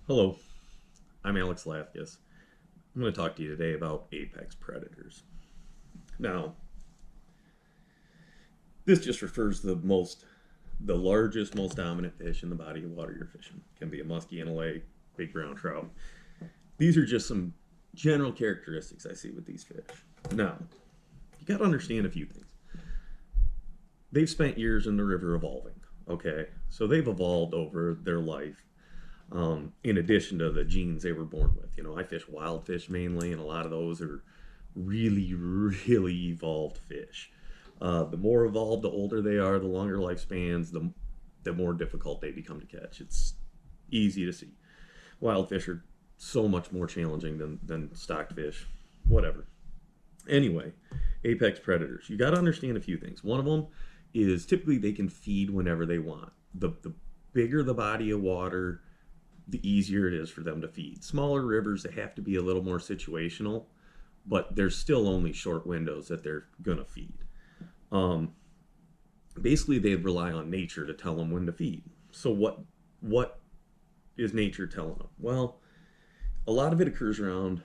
Hello, I'm Alex Lafkus. I'm going to talk to you today about apex predators. Now, this just refers to the largest, most dominant fish in the body of water you're fishing. Can be a muskie in a lake, big brown trout. These are just some general characteristics I see with these fish. Now, you got to understand a few things. They've spent years in the river evolving. Okay, so they've evolved over their life in addition to the genes they were born with. I fish wild fish mainly, and a lot of those are really, really evolved fish. The more evolved, the older they are, the longer lifespans, the more difficult they become to catch. It's easy to see. Wild fish are so much more challenging than stocked fish. Whatever. Anyway, apex predators. You got to understand a few things. One of them is typically they can feed whenever they want. The bigger the body of water, the easier it is for them to feed. Smaller rivers, they have to be a little more situational, but there's still only short windows that they're going to feed. Um, Basically, they rely on nature to tell them when to feed. So what is nature telling them? Well, a lot of it occurs around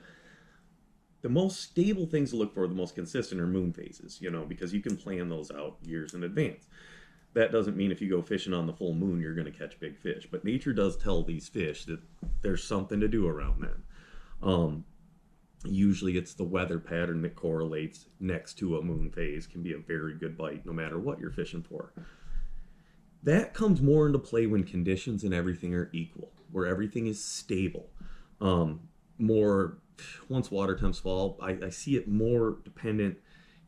the most stable things to look for, the most consistent are moon phases, because you can plan those out years in advance. That doesn't mean if you go fishing on the full moon, you're going to catch big fish. But nature does tell these fish that there's something to do around then. Usually it's the weather pattern that correlates next to a moon phase can be a very good bite no matter what you're fishing for. That comes more into play when conditions and everything are equal, where everything is stable. More once water temps fall, I see it more dependent,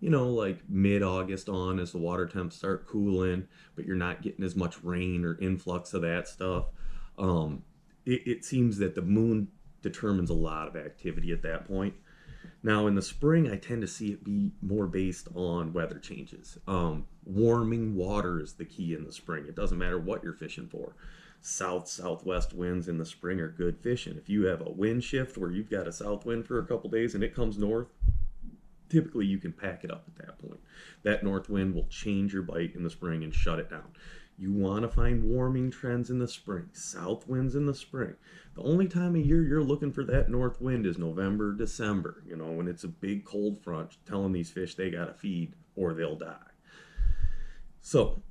like mid-August on as the water temps start cooling, but you're not getting as much rain or influx of that stuff. It seems that the moon determines a lot of activity at that point. Now, in the spring, I tend to see it be more based on weather changes. Warming water is the key in the spring. It doesn't matter what you're fishing for. Southwest winds in the spring are good fishing. If you have a wind shift where you've got a south wind for a couple days and it comes north, typically you can pack it up at that point. That north wind will change your bite in the spring and shut it down. You want to find warming trends in the spring, south winds in the spring. The only time of year you're looking for that north wind is November, December, when it's a big cold front telling these fish they got to feed or they'll die. So,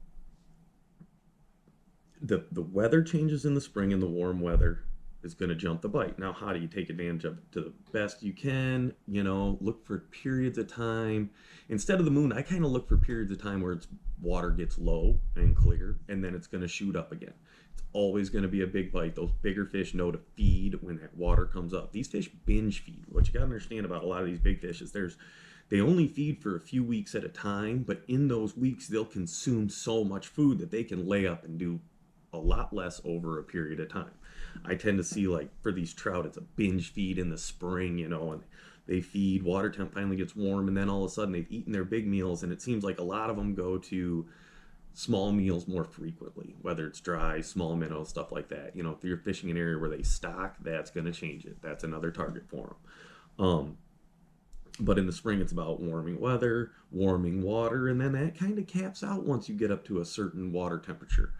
the weather changes in the spring and the warm weather is going to jump the bite. Now, how do you take advantage of it to the best you can? Look for periods of time. Instead of the moon, I kind of look for periods of time where its water gets low and clear, and then it's going to shoot up again. It's always going to be a big bite. Those bigger fish know to feed when that water comes up. These fish binge feed. What you got to understand about a lot of these big fish is they only feed for a few weeks at a time, but in those weeks they'll consume so much food that they can lay up and do a lot less over a period of time. I tend to see, like, for these trout, it's a binge feed in the spring, and they feed, water temp finally gets warm, and then all of a sudden they've eaten their big meals, and it seems like a lot of them go to small meals more frequently, whether it's dry, small minnows, stuff like that. If you're fishing an area where they stock, that's going to change it. That's another target for them. But in the spring, it's about warming weather, warming water, and then that kind of caps out once you get up to a certain water temperature.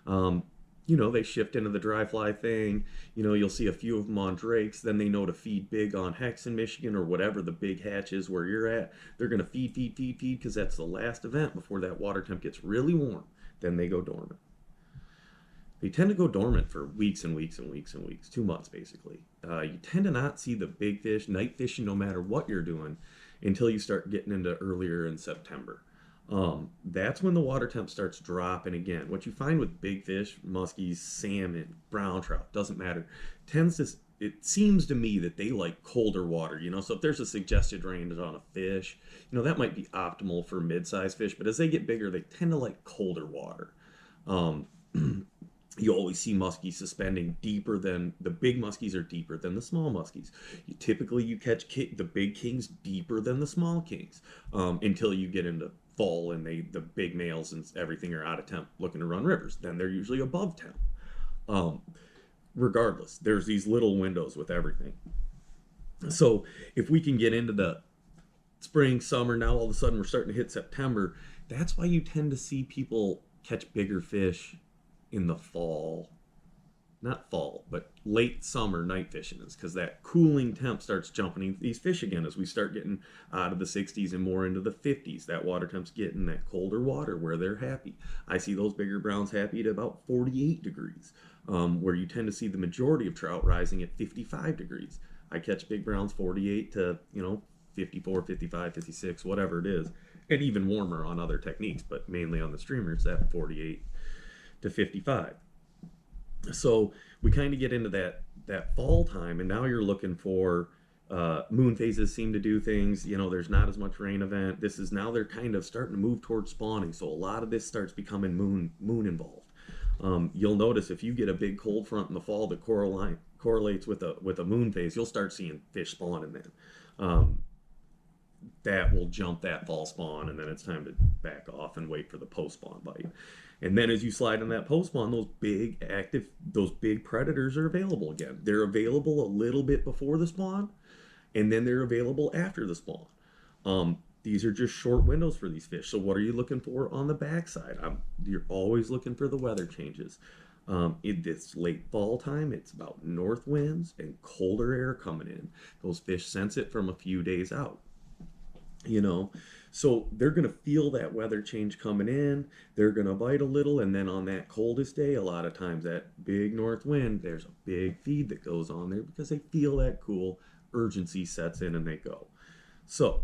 Um, they shift into the dry fly thing. You'll see a few of them on drakes. Then they know to feed big on Hex in Michigan or whatever the big hatch is where you're at. They're going to feed because that's the last event before that water temp gets really warm. Then they go dormant. They tend to go dormant for weeks and weeks and weeks and weeks, 2 months basically. You tend to not see the big fish, night fishing, no matter what you're doing, until you start getting into earlier in September. That's when the water temp starts dropping again. What you find with big fish, muskies, salmon, brown trout, doesn't matter, tends to it seems to me that they like colder water, so if there's a suggested range on a fish, that might be optimal for mid-sized fish, but as they get bigger, they tend to like colder water. Um, you always see muskies suspending deeper than the big muskies are deeper than the small muskies. You catch the big kings deeper than the small kings until you get into fall and the big males and everything are out of temp looking to run rivers. Then they're usually above temp. Um, Regardless, there's these little windows with everything. So if we can get into the spring, summer, now all of a sudden we're starting to hit September, that's why you tend to see people catch bigger fish in the fall, not fall, but late summer night fishing is because that cooling temp starts jumping these fish again as we start getting out of the 60s and more into the 50s. That water temp's getting that colder water where they're happy. I see those bigger browns happy at about 48 degrees, where you tend to see the majority of trout rising at 55 degrees. I catch big browns 48 to, 54, 55, 56, whatever it is, and even warmer on other techniques, but mainly on the streamers, that 48 to 55. So we kind of get into that fall time, and now you're looking for moon phases seem to do things. There's not as much rain event. This is now they're kind of starting to move towards spawning, so a lot of this starts becoming moon involved. You'll notice if you get a big cold front in the fall that correlates with a moon phase, you'll start seeing fish spawning then. That will jump that fall spawn, and then it's time to back off and wait for the post spawn bite. And then as you slide in that post spawn, those big predators are available again. They're available a little bit before the spawn, and then they're available after the spawn. These are just short windows for these fish. So what are you looking for on the backside? You're always looking for the weather changes. In this late fall time, it's about north winds and colder air coming in. Those fish sense it from a few days out. So they're going to feel that weather change coming in. They're going to bite a little, and then on that coldest day, a lot of times that big north wind, there's a big feed that goes on there because they feel that cool, urgency sets in and they go. So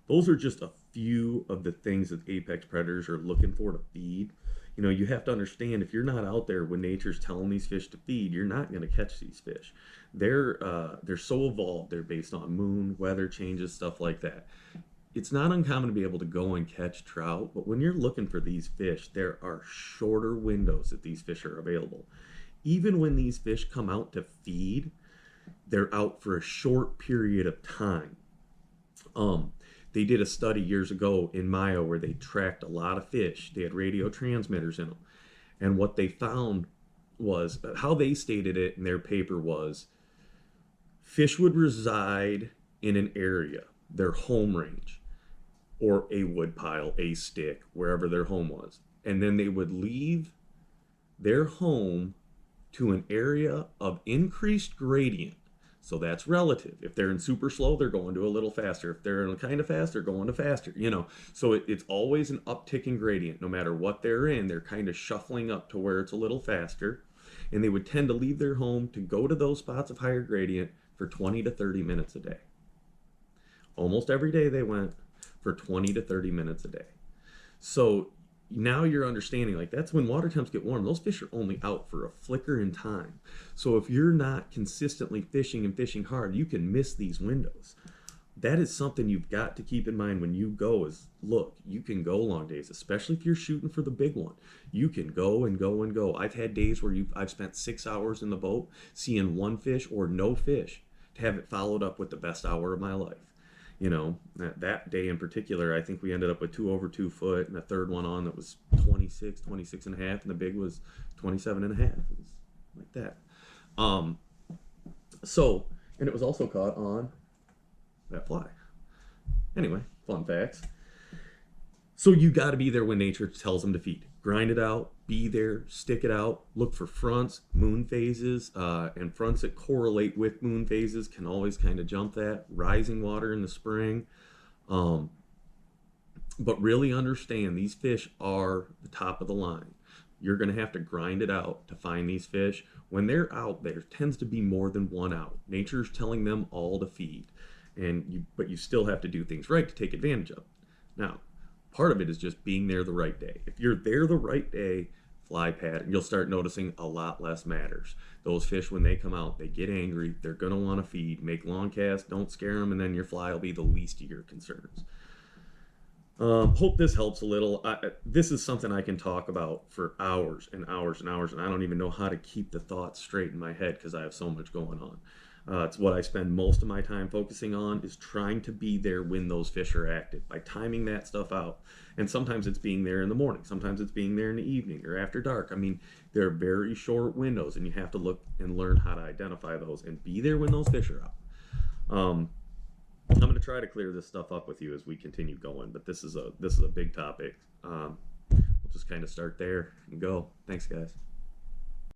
those are just a few of the things that apex predators are looking for to feed. You have to understand, if you're not out there when nature's telling these fish to feed, you're not going to catch these fish. They're so evolved. They're based on moon, weather changes, stuff like that. It's not uncommon to be able to go and catch trout, but when you're looking for these fish, there are shorter windows that these fish are available. Even when these fish come out to feed, they're out for a short period of time. They did a study years ago in Mayo where they tracked a lot of fish. They had radio transmitters in them. And what they found was, how they stated it in their paper was, fish would reside in an area, their home range, or a wood pile, a stick, wherever their home was. And then they would leave their home to an area of increased gradient. So that's relative. If they're in super slow, they're going to a little faster. If they're in kind of fast, they're going to faster. So it's always an upticking gradient. No matter what they're in, they're kind of shuffling up to where it's a little faster. And they would tend to leave their home to go to those spots of higher gradient for 20 to 30 minutes a day. Almost every day they went for 20 to 30 minutes a day. So now you're understanding, like, that's when water temps get warm. Those fish are only out for a flicker in time. So if you're not consistently fishing and fishing hard, you can miss these windows. That is something you've got to keep in mind when you go, is look, you can go long days, especially if you're shooting for the big one. You can go and go and go. I've had days where I've spent 6 hours in the boat seeing one fish or no fish to have it followed up with the best hour of my life. That day in particular, I think we ended up with 2 over 2 foot and a third one on that was 26 and a half, and the big was 27 and a half. It was like that. And it was also caught on that fly. Anyway, fun facts. So you got to be there when nature tells them to feed. Grind it out, be there, stick it out, look for fronts, moon phases, and fronts that correlate with moon phases can always kind of jump that. Rising water in the spring. But really understand, these fish are the top of the line. You're going to have to grind it out to find these fish. When they're out, there tends to be more than one out. Nature's telling them all to feed. But you still have to do things right to take advantage of it. Now, part of it is just being there the right day. If you're there the right day, fly pattern, you'll start noticing a lot less matters. Those fish, when they come out, they get angry. They're going to want to feed. Make long casts. Don't scare them, and then your fly will be the least of your concerns. Hope this helps a little. This is something I can talk about for hours and hours and hours, and I don't even know how to keep the thoughts straight in my head because I have so much going on. It's what I spend most of my time focusing on, is trying to be there when those fish are active, by timing that stuff out. And sometimes it's being there in the morning. Sometimes it's being there in the evening or after dark. I mean, they're very short windows, and you have to look and learn how to identify those and be there when those fish are out. I'm going to try to clear this stuff up with you as we continue going, but this is a big topic. We'll just kind of start there and go. Thanks, guys.